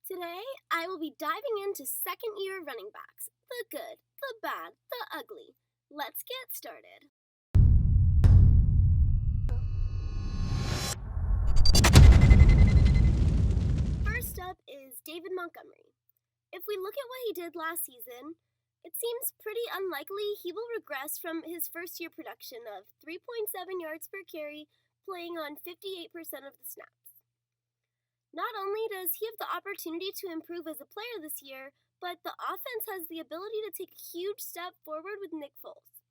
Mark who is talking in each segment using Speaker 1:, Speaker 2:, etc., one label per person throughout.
Speaker 1: Today, I will be diving into second-year running backs. The good, the bad, the ugly. Let's get started. First up is David Montgomery. If we look at what he did last season, it seems pretty unlikely he will regress from his first-year production of 3.7 yards per carry, playing on 58% of the snaps. Not only does he have the opportunity to improve as a player this year, but the offense has the ability to take a huge step forward with Nick Foles.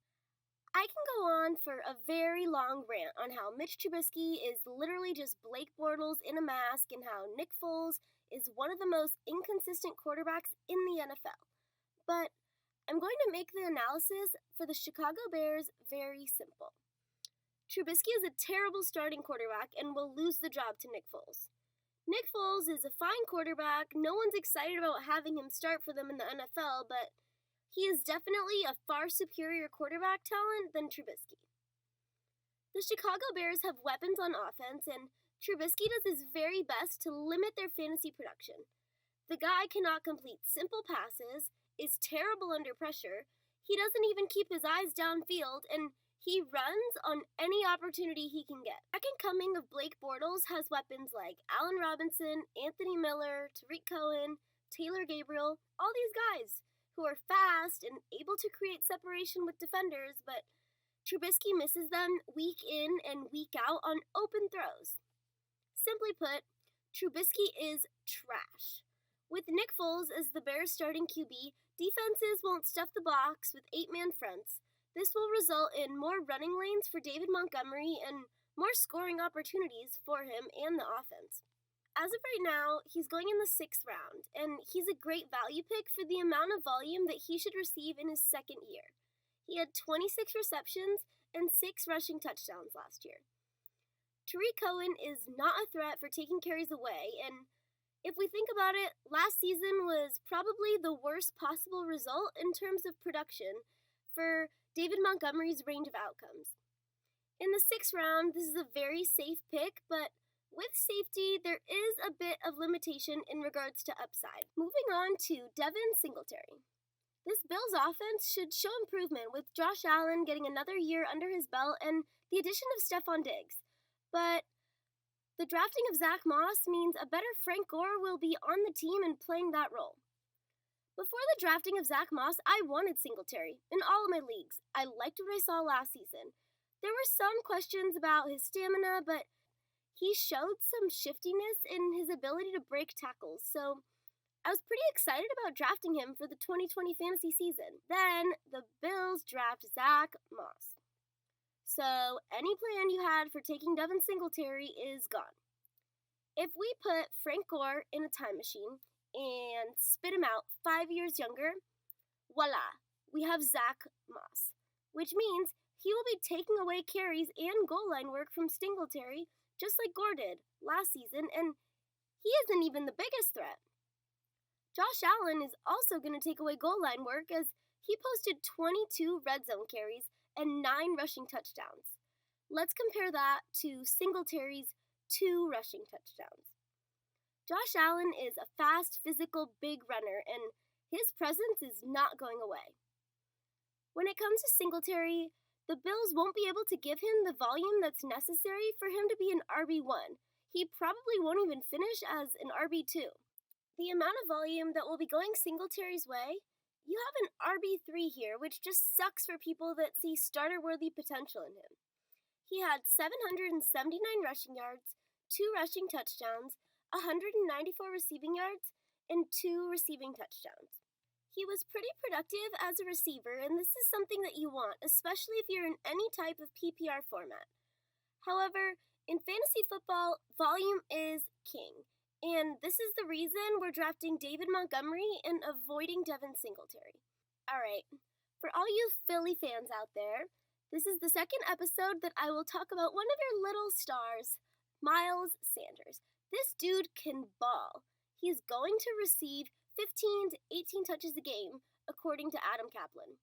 Speaker 1: I can go on for a very long rant on how Mitch Trubisky is literally just Blake Bortles in a mask and how Nick Foles is one of the most inconsistent quarterbacks in the NFL. But I'm going to make the analysis for the Chicago Bears very simple. Trubisky is a terrible starting quarterback and will lose the job to Nick Foles. Nick Foles is a fine quarterback. No one's excited about having him start for them in the NFL, but he is definitely a far superior quarterback talent than Trubisky. The Chicago Bears have weapons on offense, and Trubisky does his very best to limit their fantasy production. The guy cannot complete simple passes, is terrible under pressure, he doesn't even keep his eyes downfield, and he runs on any opportunity he can get. Second coming of Blake Bortles has weapons like Allen Robinson, Anthony Miller, Tariq Cohen, Taylor Gabriel, all these guys who are fast and able to create separation with defenders, but Trubisky misses them week in and week out on open throws. Simply put, Trubisky is trash. With Nick Foles as the Bears' starting QB, defenses won't stuff the box with 8-man fronts. This will result in more running lanes for David Montgomery and more scoring opportunities for him and the offense. As of right now, he's going in the 6th round, and he's a great value pick for the amount of volume that he should receive in his second year. He had 26 receptions and 6 rushing touchdowns last year. Tariq Cohen is not a threat for taking carries away, and if we think about it, last season was probably the worst possible result in terms of production for David Montgomery's range of outcomes. In the 6th round, this is a very safe pick, but with safety, there is a bit of limitation in regards to upside. Moving on to Devin Singletary. This Bills offense should show improvement with Josh Allen getting another year under his belt and the addition of Stephon Diggs. But the drafting of Zach Moss means a better Frank Gore will be on the team and playing that role. Before the drafting of Zach Moss, I wanted Singletary in all of my leagues. I liked what I saw last season. There were some questions about his stamina, but he showed some shiftiness in his ability to break tackles, so I was pretty excited about drafting him for the 2020 fantasy season. Then the Bills draft Zach Moss. So any plan you had for taking Devin Singletary is gone. If we put Frank Gore in a time machine and spit him out 5 years younger, voila, we have Zach Moss, which means he will be taking away carries and goal line work from Singletary, just like Gore did last season, and he isn't even the biggest threat. Josh Allen is also going to take away goal line work as he posted 22 red zone carries and 9 rushing touchdowns. Let's compare that to Singletary's 2 rushing touchdowns. Josh Allen is a fast, physical, big runner, and his presence is not going away. When it comes to Singletary, the Bills won't be able to give him the volume that's necessary for him to be an RB1. He probably won't even finish as an RB2. The amount of volume that will be going Singletary's way, you have an RB3 here, which just sucks for people that see starter-worthy potential in him. He had 779 rushing yards, 2 rushing touchdowns, 194 receiving yards, and 2 receiving touchdowns. He was pretty productive as a receiver, and this is something that you want, especially if you're in any type of PPR format. However, in fantasy football, volume is king, and this is the reason we're drafting David Montgomery and avoiding Devin Singletary. Alright, for all you Philly fans out there, this is the second episode that I will talk about one of your little stars, Miles Sanders. This dude can ball. He's going to receive 15 to 18 touches a game, according to Adam Kaplan.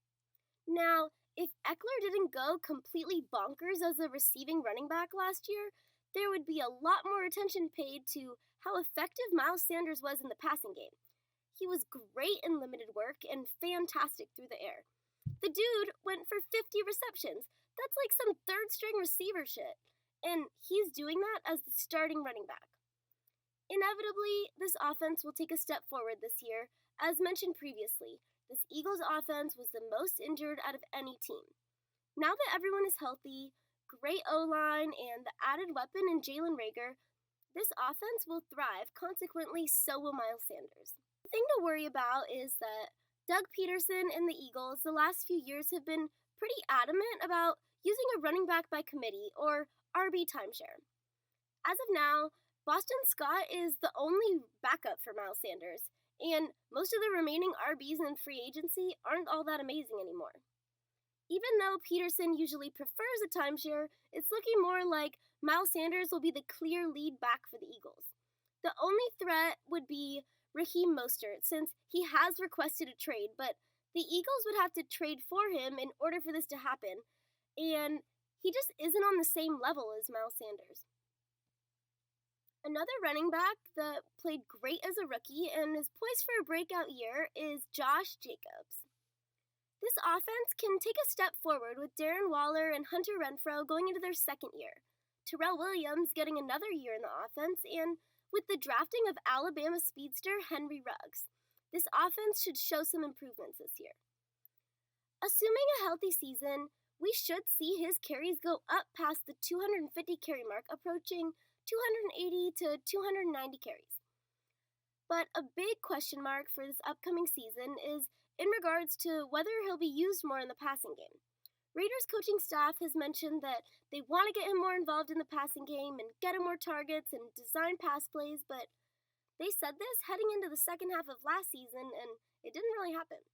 Speaker 1: Now, if Eckler didn't go completely bonkers as a receiving running back last year, there would be a lot more attention paid to how effective Miles Sanders was in the passing game. He was great in limited work and fantastic through the air. The dude went for 50 receptions. That's like some third-string receiver shit. And he's doing that as the starting running back. Inevitably, this offense will take a step forward this year. As mentioned previously, this Eagles offense was the most injured out of any team. Now that everyone is healthy, great O-line, and the added weapon in Jalen Reagor, this offense will thrive. Consequently, so will Miles Sanders. The thing to worry about is that Doug Peterson and the Eagles the last few years have been pretty adamant about using a running back by committee, or RB timeshare. As of now, Boston Scott is the only backup for Miles Sanders, and most of the remaining RBs in free agency aren't all that amazing anymore. Even though Peterson usually prefers a timeshare, it's looking more like Miles Sanders will be the clear lead back for the Eagles. The only threat would be Raheem Mostert, since he has requested a trade, but the Eagles would have to trade for him in order for this to happen, and he just isn't on the same level as Miles Sanders. Another running back that played great as a rookie and is poised for a breakout year is Josh Jacobs. This offense can take a step forward with Darren Waller and Hunter Renfrow going into their second year, Terrell Williams getting another year in the offense, and with the drafting of Alabama speedster Henry Ruggs, this offense should show some improvements this year. Assuming a healthy season, we should see his carries go up past the 250 carry mark, approaching 280 to 290 carries. But a big question mark for this upcoming season is in regards to whether he'll be used more in the passing game. Raiders coaching staff has mentioned that they want to get him more involved in the passing game and get him more targets and design pass plays, but they said this heading into the second half of last season, and it didn't really happen.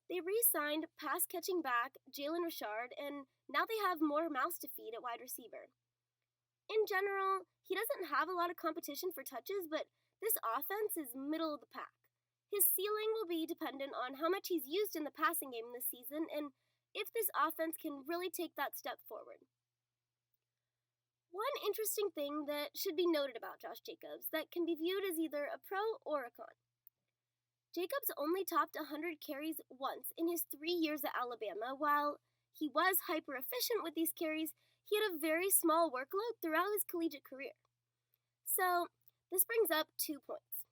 Speaker 1: They re-signed pass-catching back Jalen Richard, and now they have more mouths to feed at wide receiver. In general, he doesn't have a lot of competition for touches, but this offense is middle of the pack. His ceiling will be dependent on how much he's used in the passing game this season and if this offense can really take that step forward. One interesting thing that should be noted about Josh Jacobs that can be viewed as either a pro or a con. Jacobs only topped 100 carries once in his 3 years at Alabama. While he was hyper-efficient with these carries, he had a very small workload throughout his collegiate career. So, this brings up 2 points.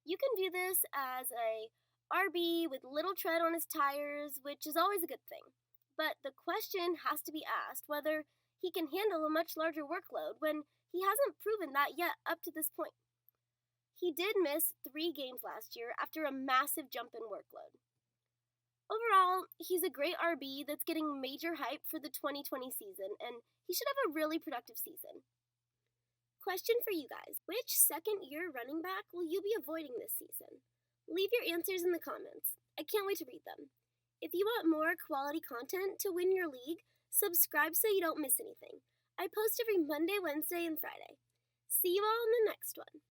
Speaker 1: You can view this as a RB with little tread on his tires, which is always a good thing. But the question has to be asked whether he can handle a much larger workload when he hasn't proven that yet up to this point. He did miss 3 games last year after a massive jump in workload. Overall, he's a great RB that's getting major hype for the 2020 season, and he should have a really productive season. Question for you guys. Which second-year running back will you be avoiding this season? Leave your answers in the comments. I can't wait to read them. If you want more quality content to win your league, subscribe so you don't miss anything. I post every Monday, Wednesday, and Friday. See you all in the next one.